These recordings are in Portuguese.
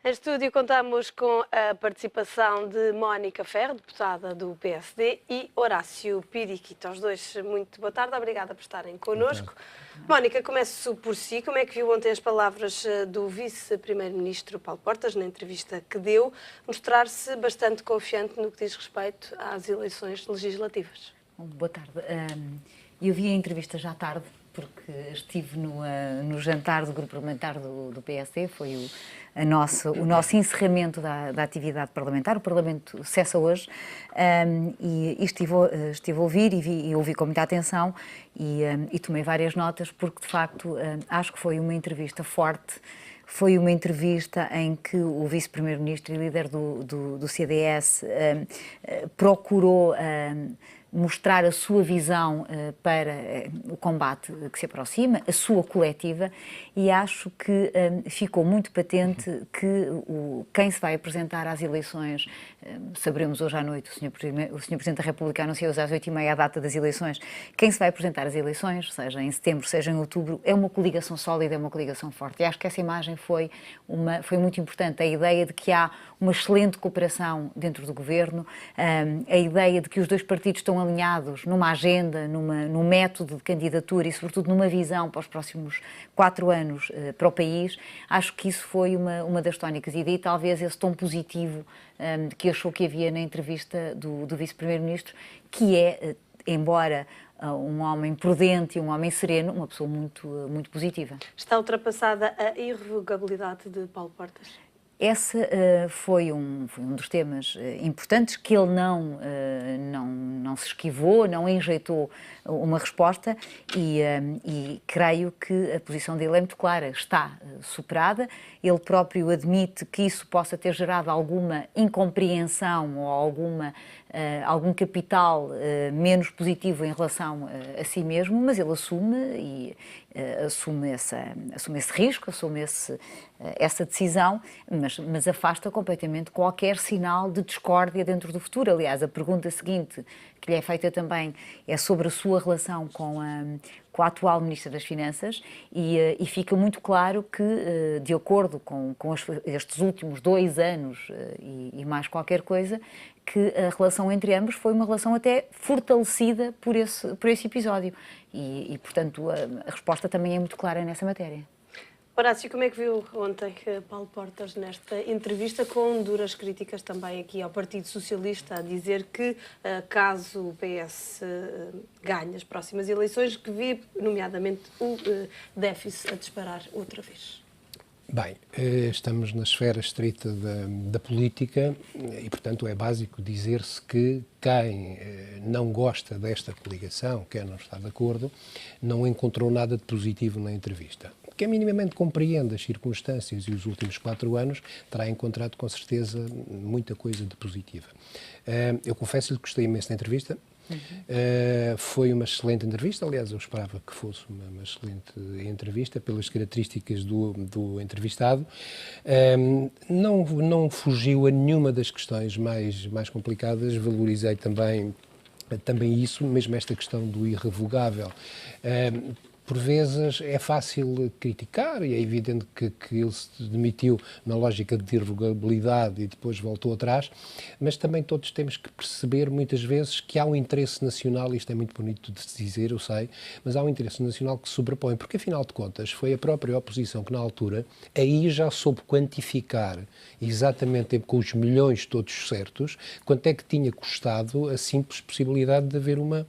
Em estúdio contamos com a participação de Mónica Ferro, deputada do PSD, e Horácio Piriquito. Aos dois, muito boa tarde, obrigada por estarem connosco. Mónica, começo por si. Como é que viu ontem as palavras do vice-primeiro-ministro Paulo Portas, na entrevista que deu, mostrar-se bastante confiante no que diz respeito às eleições legislativas? Boa tarde. Eu vi a entrevista já tarde, porque estive no jantar do grupo parlamentar do PSD, foi o nosso encerramento da atividade parlamentar. O Parlamento cessa hoje e estive a ouvir e ouvi com muita atenção e tomei várias notas, porque de facto acho que foi uma entrevista forte. Foi uma entrevista em que o vice-primeiro-ministro e líder do CDS procurou mostrar a sua visão para o combate que se aproxima, a sua coletiva, e acho que ficou muito patente que quem se vai apresentar às eleições, saberemos hoje à noite, o Sr. Presidente da República anunciou hoje às 8h30 a data das eleições, quem se vai apresentar às eleições, seja em setembro, seja em outubro, é uma coligação sólida, é uma coligação forte. E acho que essa imagem foi muito importante, a ideia de que há uma excelente cooperação dentro do governo, a ideia de que os dois partidos estão alinhados numa agenda, num método de candidatura e, sobretudo, numa visão para os próximos 4 anos para o país. Acho que isso foi uma das tónicas. E daí, talvez, esse tom positivo que achou que havia na entrevista do vice-primeiro-ministro, que é, embora um homem prudente e um homem sereno, uma pessoa muito positiva. Está ultrapassada a irrevogabilidade de Paulo Portas? Esse foi um dos temas importantes que ele não se esquivou, não enjeitou uma resposta e creio que a posição dele é muito clara, está superada. Ele próprio admite que isso possa ter gerado alguma incompreensão ou algum capital menos positivo em relação a si mesmo, mas ele assume esse risco, assume essa decisão, mas afasta completamente qualquer sinal de discórdia dentro do futuro. Aliás, a pergunta seguinte que lhe é feita também é sobre a sua relação com a atual Ministra das Finanças e fica muito claro que, de acordo com estes últimos 2 anos e mais qualquer coisa, que a relação entre ambos foi uma relação até fortalecida por esse episódio. E portanto, a resposta também é muito clara nessa matéria. Horácio, como é que viu ontem Paulo Portas nesta entrevista, com duras críticas também aqui ao Partido Socialista, a dizer que, caso o PS ganhe as próximas eleições, que vê, nomeadamente, o déficit a disparar outra vez? Bem, estamos na esfera estrita da política e, portanto, é básico dizer-se que quem não gosta desta coligação, quem não está de acordo, não encontrou nada de positivo na entrevista. Quem minimamente compreende as circunstâncias e os últimos 4 anos terá encontrado, com certeza, muita coisa de positiva. Eu confesso-lhe que gostei imenso da entrevista. Foi uma excelente entrevista, aliás, eu esperava que fosse uma excelente entrevista pelas características do entrevistado. Não fugiu a nenhuma das questões mais complicadas, valorizei também isso, mesmo esta questão do irrevogável. Por vezes é fácil criticar e é evidente que ele se demitiu na lógica de irrevogabilidade e depois voltou atrás, mas também todos temos que perceber muitas vezes que há um interesse nacional, isto é muito bonito de se dizer, eu sei, mas há um interesse nacional que se sobrepõe, porque afinal de contas foi a própria oposição que na altura aí já soube quantificar exatamente com os milhões todos certos quanto é que tinha custado a simples possibilidade de haver uma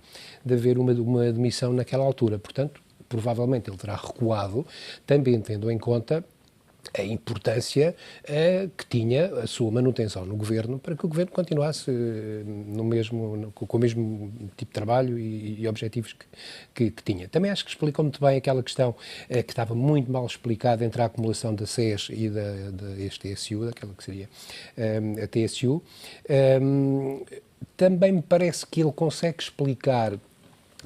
demissão naquela altura. Portanto, provavelmente ele terá recuado, também tendo em conta a importância que tinha a sua manutenção no governo para que o governo continuasse com o mesmo tipo de trabalho e objetivos que tinha. Também acho que explicou muito bem aquela questão que estava muito mal explicada entre a acumulação da SES e da TSU, daquela que seria a TSU. Também me parece que ele consegue explicar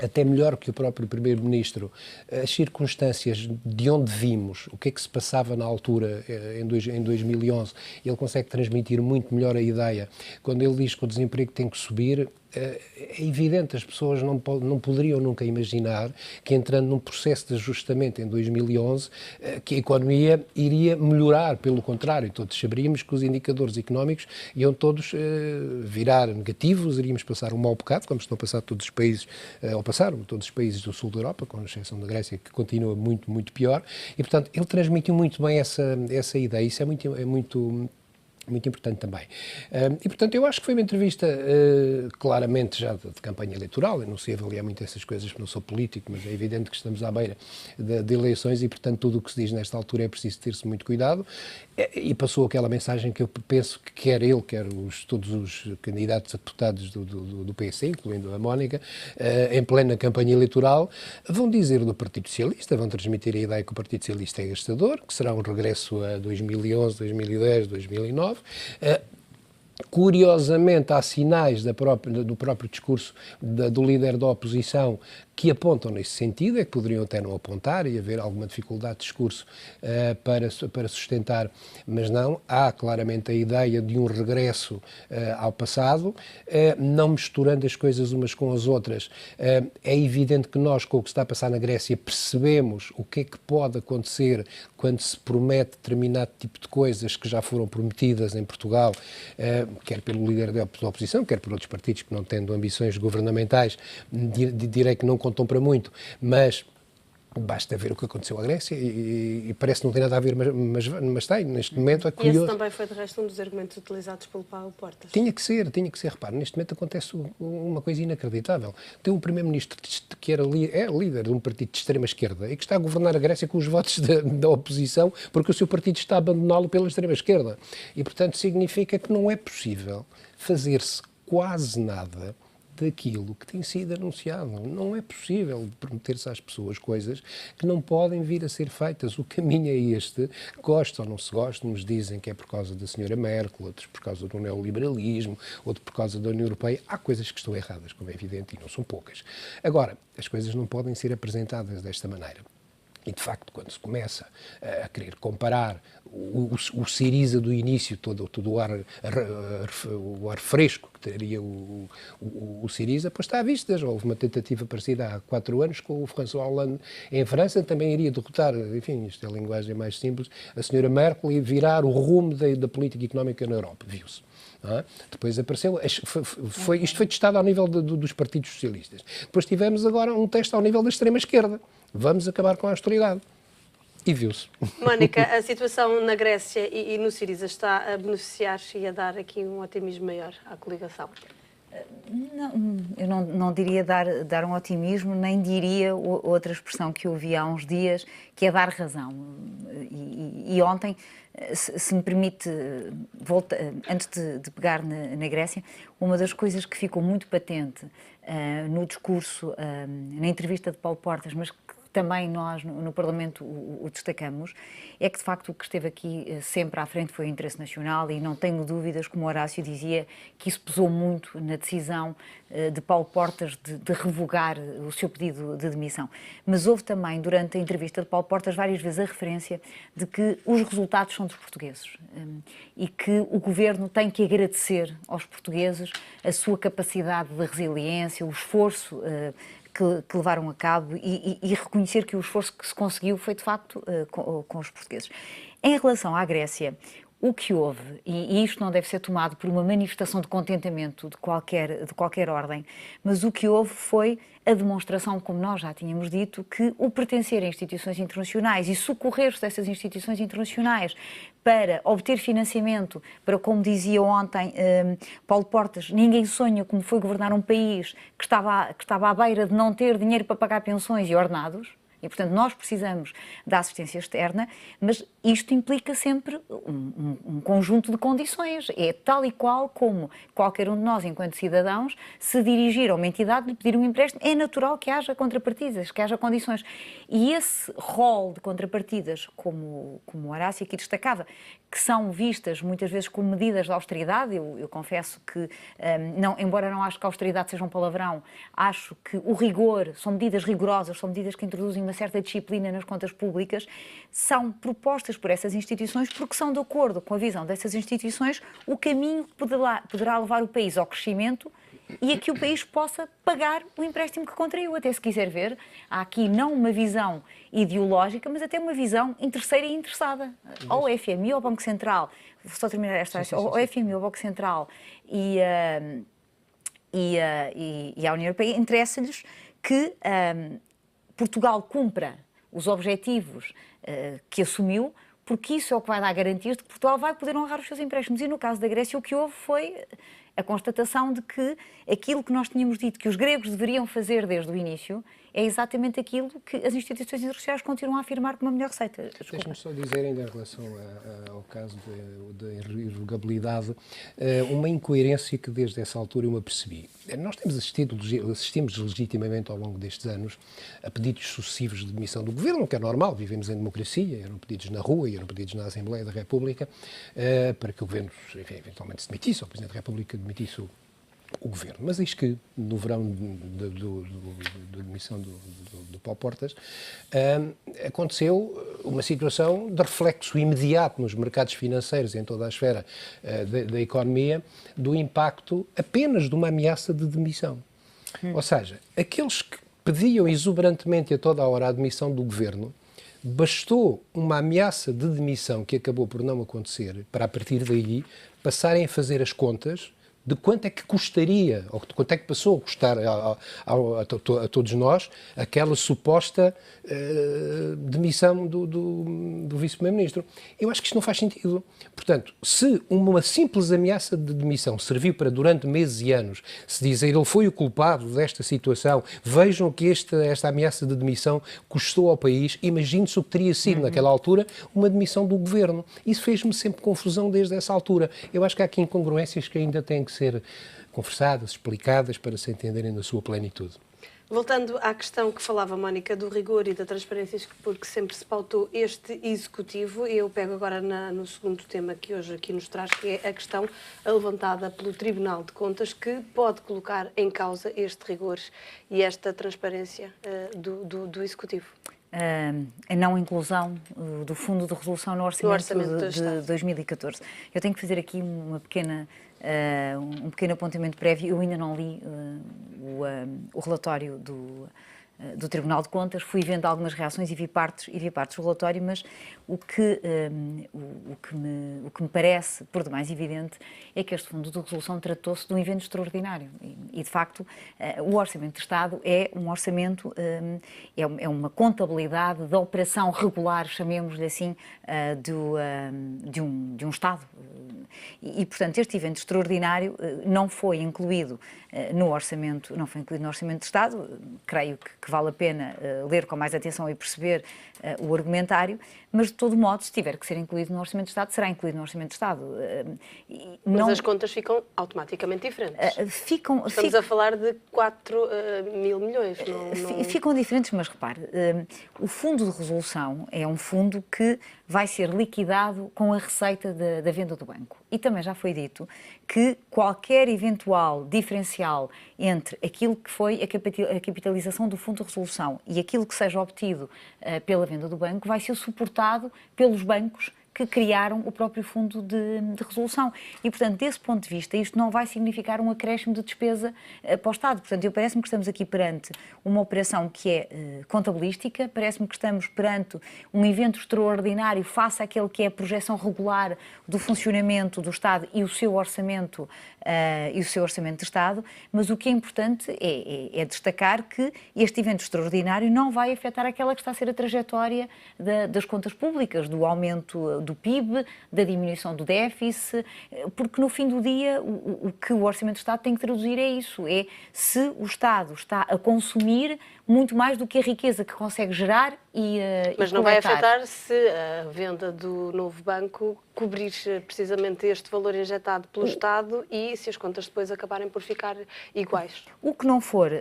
até melhor que o próprio Primeiro-Ministro, as circunstâncias de onde vimos, o que é que se passava na altura, em 2011, ele consegue transmitir muito melhor a ideia. Quando ele diz que o desemprego tem que subir, é evidente, as pessoas não poderiam nunca imaginar que, entrando num processo de ajustamento em 2011, que a economia iria melhorar. Pelo contrário, todos saberíamos que os indicadores económicos iam todos virar negativos, iríamos passar um mau bocado, como estão a passar todos os países, ou passaram todos os países do sul da Europa, com exceção da Grécia, que continua muito, muito pior. E, portanto, ele transmitiu muito bem essa ideia. Isso é muito importante também. E, portanto, eu acho que foi uma entrevista claramente já de campanha eleitoral. Eu não sei avaliar muito essas coisas, porque não sou político, mas é evidente que estamos à beira de eleições e, portanto, tudo o que se diz nesta altura é preciso ter-se muito cuidado. E passou aquela mensagem que eu penso que quer ele, quer todos os candidatos a deputados do PS, incluindo a Mónica, em plena campanha eleitoral, vão dizer do Partido Socialista, vão transmitir a ideia que o Partido Socialista é gastador, que será um regresso a 2011, 2010, 2009. Curiosamente, há sinais do próprio discurso do líder da oposição que apontam nesse sentido, é que poderiam até não apontar e haver alguma dificuldade de discurso para sustentar, mas não, há claramente a ideia de um regresso ao passado, não misturando as coisas umas com as outras. É evidente que nós, com o que está a passar na Grécia, percebemos o que é que pode acontecer quando se promete determinado tipo de coisas que já foram prometidas em Portugal, quer pelo líder da oposição, quer por outros partidos que, não tendo ambições governamentais, direi que não contam para muito, mas basta ver o que aconteceu à Grécia e parece que não tem nada a ver, mas tem, neste momento é curioso. E esse também foi, de resto, um dos argumentos utilizados pelo Paulo Portas. Tinha que ser, repare, neste momento acontece uma coisa inacreditável. Tem um primeiro-ministro que é líder de um partido de extrema-esquerda e que está a governar a Grécia com os votos da oposição porque o seu partido está a abandoná-lo pela extrema-esquerda. E, portanto, significa que não é possível fazer-se quase nada daquilo que tem sido anunciado. Não é possível prometer-se às pessoas coisas que não podem vir a ser feitas. O caminho é este, gosta ou não se gosta, uns dizem que é por causa da senhora Merkel, outros por causa do neoliberalismo, outros por causa da União Europeia. Há coisas que estão erradas, como é evidente, e não são poucas. Agora, as coisas não podem ser apresentadas desta maneira. E, de facto, quando se começa a querer comparar o Syriza do início, todo o ar fresco que teria o Syriza, pois está à vista. Já houve uma tentativa parecida há 4 anos com o François Hollande em França, também iria derrotar, enfim, isto é a linguagem mais simples, a senhora Merkel e virar o rumo da política económica na Europa. Viu-se. Depois apareceu, isto foi testado ao nível dos partidos socialistas. Depois tivemos agora um teste ao nível da extrema-esquerda. Vamos acabar com a austeridade. E viu-se. Mónica, a situação na Grécia e no Syriza está a beneficiar-se e a dar aqui um otimismo maior à coligação? Não, eu não diria dar um otimismo, nem diria outra expressão que eu ouvi há uns dias, que é dar razão. E ontem, se me permite, antes de pegar na Grécia, uma das coisas que ficou muito patente no discurso, na entrevista de Paulo Portas, mas que também nós no Parlamento o destacamos, é que de facto o que esteve aqui sempre à frente foi o interesse nacional e não tenho dúvidas, como Horácio dizia, que isso pesou muito na decisão de Paulo Portas de revogar o seu pedido de demissão. Mas houve também, durante a entrevista de Paulo Portas, várias vezes a referência de que os resultados são dos portugueses e que o Governo tem que agradecer aos portugueses a sua capacidade de resiliência, o esforço que levaram a cabo e reconhecer que o esforço que se conseguiu foi, de facto, com os portugueses. Em relação à Grécia, o que houve, e isto não deve ser tomado por uma manifestação de contentamento de qualquer ordem, mas o que houve foi a demonstração, como nós já tínhamos dito, que o pertencer a instituições internacionais e socorrer-se dessas instituições internacionais para obter financiamento, para, como dizia ontem Paulo Portas, ninguém sonha como foi governar um país que estava à beira de não ter dinheiro para pagar pensões e ordenados. E, portanto, nós precisamos da assistência externa, mas isto implica sempre um conjunto de condições. É tal e qual como qualquer um de nós, enquanto cidadãos, se dirigir a uma entidade e lhe pedir um empréstimo, é natural que haja contrapartidas, que haja condições. E esse rol de contrapartidas, como o Horácio aqui destacava, que são vistas muitas vezes como medidas de austeridade, eu confesso que, embora não acho que a austeridade seja um palavrão, acho que o rigor, são medidas rigorosas, são medidas que introduzem uma certa disciplina nas contas públicas, são propostas por essas instituições porque são de acordo com a visão dessas instituições o caminho que poderá levar o país ao crescimento e a que o país possa pagar o empréstimo que contraiu. Até se quiser ver, há aqui não uma visão ideológica, mas até uma visão interesseira e interessada. Ao FMI, ao Banco Central, vou só terminar esta, ao FMI, ao Banco Central e à União Europeia, interessa-lhes que Portugal cumpra os objetivos que assumiu, porque isso é o que vai dar garantias de que Portugal vai poder honrar os seus empréstimos. E no caso da Grécia, o que houve foi a constatação de que aquilo que nós tínhamos dito que os gregos deveriam fazer desde o início é exatamente aquilo que as instituições internacionais continuam a afirmar como a melhor receita. Deixe-me só dizer, ainda em relação ao caso da irrevogabilidade, uma incoerência que desde essa altura eu me apercebi. Nós assistimos legitimamente ao longo destes anos a pedidos sucessivos de demissão do governo, o que é normal, vivemos em democracia, eram pedidos na rua e eram pedidos na Assembleia da República para que o governo, enfim, eventualmente se demitisse, ou o Presidente da República demitisse o governo. Mas eis que, no verão da demissão do Paulo Portas, aconteceu uma situação de reflexo imediato nos mercados financeiros e em toda a esfera da economia, do impacto apenas de uma ameaça de demissão. Ou seja, aqueles que pediam exuberantemente a toda a hora a demissão do governo, bastou uma ameaça de demissão que acabou por não acontecer, para a partir daí passarem a fazer as contas de quanto é que custaria, ou de quanto é que passou a custar a todos nós, aquela suposta demissão do vice-primeiro-ministro. Eu acho que isto não faz sentido. Portanto, se uma simples ameaça de demissão serviu para, durante meses e anos, se dizer ele foi o culpado desta situação, vejam que esta ameaça de demissão custou ao país, imagine-se o que teria sido, naquela altura, uma demissão do governo. Isso fez-me sempre confusão desde essa altura. Eu acho que há aqui incongruências que ainda têm que ser conversadas, explicadas, para se entenderem na sua plenitude. Voltando à questão que falava, Mónica, do rigor e da transparência, porque sempre se pautou este Executivo, eu pego agora no segundo tema que hoje aqui nos traz, que é a questão levantada pelo Tribunal de Contas, que pode colocar em causa este rigor e esta transparência do Executivo. A não inclusão do Fundo de Resolução no orçamento de 2014. Eu tenho que fazer aqui um pequeno apontamento prévio. Eu ainda não li o relatório do Tribunal de Contas, fui vendo algumas reações e vi partes do relatório, mas o que me parece, por demais evidente, é que este Fundo de Resolução tratou-se de um evento extraordinário e de facto, o Orçamento de Estado é um orçamento, é uma contabilidade da operação regular, chamemos-lhe assim, de um Estado. E, portanto, este evento extraordinário não foi incluído no Orçamento de Estado. Creio que vale a pena ler com mais atenção e perceber o argumentário, mas de todo modo, se tiver que ser incluído no Orçamento de Estado, será incluído no Orçamento de Estado. Mas as contas ficam automaticamente diferentes. Estamos a falar de 4 mil milhões. Ficam diferentes, mas repare, o Fundo de Resolução é um fundo que vai ser liquidado com a receita da venda do banco. E também já foi dito que qualquer eventual diferencial entre aquilo que foi a capitalização do Fundo de Resolução e aquilo que seja obtido pela venda do banco vai ser suportado pelos bancos que criaram o próprio fundo de resolução. E, portanto, desse ponto de vista, isto não vai significar um acréscimo de despesa para o Estado. Portanto, parece-me que estamos aqui perante uma operação que é contabilística, parece-me que estamos perante um evento extraordinário face àquele que é a projeção regular do funcionamento do Estado e o seu orçamento de Estado, mas o que é importante é destacar que este evento extraordinário não vai afetar aquela que está a ser a trajetória das contas públicas, do aumento do PIB, da diminuição do déficit, porque no fim do dia o que o Orçamento de Estado tem que traduzir é isso, é se o Estado está a consumir muito mais do que a riqueza que consegue gerar Mas não vai afetar se a venda do novo banco cobrir precisamente este valor injetado pelo Estado e se as contas depois acabarem por ficar iguais. O que não for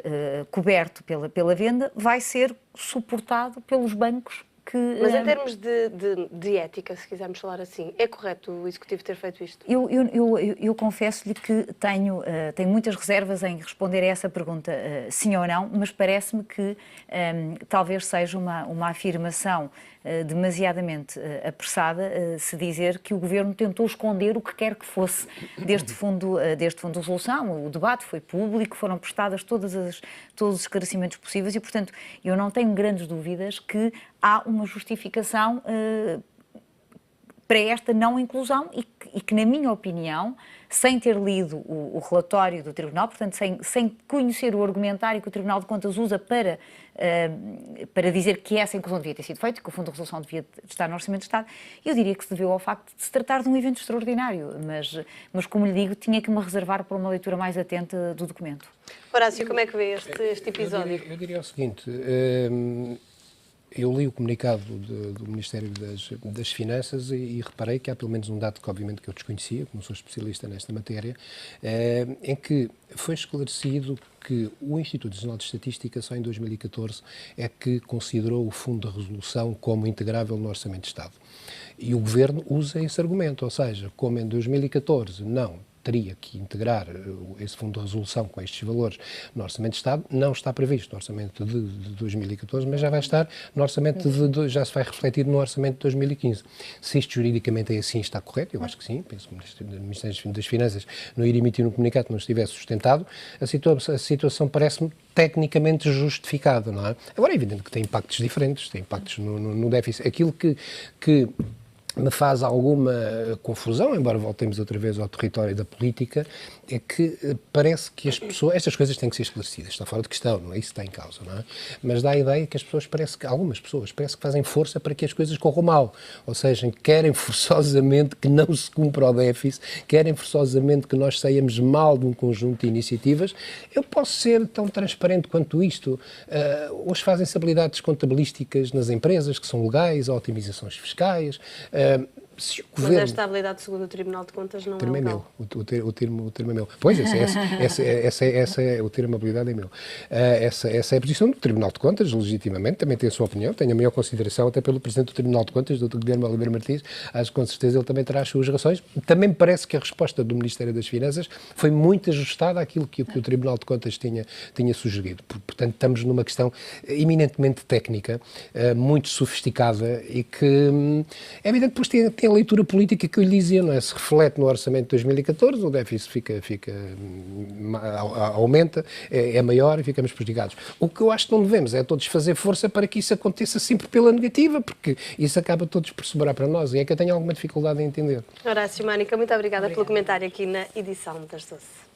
coberto pela venda vai ser suportado pelos bancos. Mas em termos de ética, se quisermos falar assim, é correto o Executivo ter feito isto? Eu confesso-lhe que tenho muitas reservas em responder a essa pergunta, sim ou não, mas parece-me que talvez seja uma afirmação demasiadamente apressada se dizer que o Governo tentou esconder o que quer que fosse deste fundo de resolução. O debate foi público, foram prestadas todos os esclarecimentos possíveis e, portanto, eu não tenho grandes dúvidas que há uma justificação para esta não inclusão e que, na minha opinião, sem ter lido o relatório do Tribunal, portanto, sem conhecer o argumentário que o Tribunal de Contas usa para dizer que essa inclusão devia ter sido feita, que o Fundo de Resolução devia estar no Orçamento de Estado, eu diria que se deveu ao facto de se tratar de um evento extraordinário, mas como lhe digo, tinha que me reservar para uma leitura mais atenta do documento. Horácio, como é que vê este episódio? Eu diria o seguinte, eu li o comunicado do Ministério das Finanças e reparei que há pelo menos um dado que obviamente que eu desconhecia, como sou especialista nesta matéria, em que foi esclarecido que o Instituto Nacional de Estatística só em 2014 é que considerou o Fundo de Resolução como integrável no Orçamento de Estado. E o Governo usa esse argumento, ou seja, como em 2014 não teria que integrar esse fundo de resolução com estes valores no Orçamento de Estado, não está previsto no Orçamento de 2014, mas já vai estar no Orçamento já se vai refletir no Orçamento de 2015. Se isto juridicamente é assim, está correto, eu acho que sim, penso que o Ministério das Finanças não iria emitir um comunicado que não estivesse sustentado, a situação parece-me tecnicamente justificada, não é? Agora é evidente que tem impactos diferentes, tem impactos no déficit. Aquilo que me faz alguma confusão, embora voltemos outra vez ao território da política, é que parece que estas coisas têm que ser esclarecidas, está fora de questão, não é isso que está em causa, não é? Mas dá a ideia que algumas pessoas parece que fazem força para que as coisas corram mal, ou seja, querem forçosamente que não se cumpra o déficit, querem forçosamente que nós saiamos mal de um conjunto de iniciativas. Eu posso ser tão transparente quanto isto. Hoje fazem-se habilidades contabilísticas nas empresas, que são legais, otimizações fiscais. Se o governo... Mas esta habilidade, segundo o Tribunal de Contas, não é meu. O termo é meu. Pois, o termo habilidade é meu. Essa é a posição do Tribunal de Contas, legitimamente, também tem a sua opinião, tenho a maior consideração até pelo Presidente do Tribunal de Contas, Dr. Guilherme Oliveira Martins, acho que com certeza ele também terá as suas razões. Também me parece que a resposta do Ministério das Finanças foi muito ajustada àquilo que o Tribunal de Contas tinha sugerido. Portanto, estamos numa questão eminentemente técnica, muito sofisticada e que, é evidente, depois tem a leitura política que eu lhe dizia, não é? Se reflete no orçamento de 2014, o déficit aumenta, é maior e ficamos prejudicados. O que eu acho que não devemos é todos fazer força para que isso aconteça sempre pela negativa, porque isso acaba todos por sobrar para nós e é que eu tenho alguma dificuldade em entender. Horácio, Mónica, muito obrigada pelo comentário aqui na edição das 12.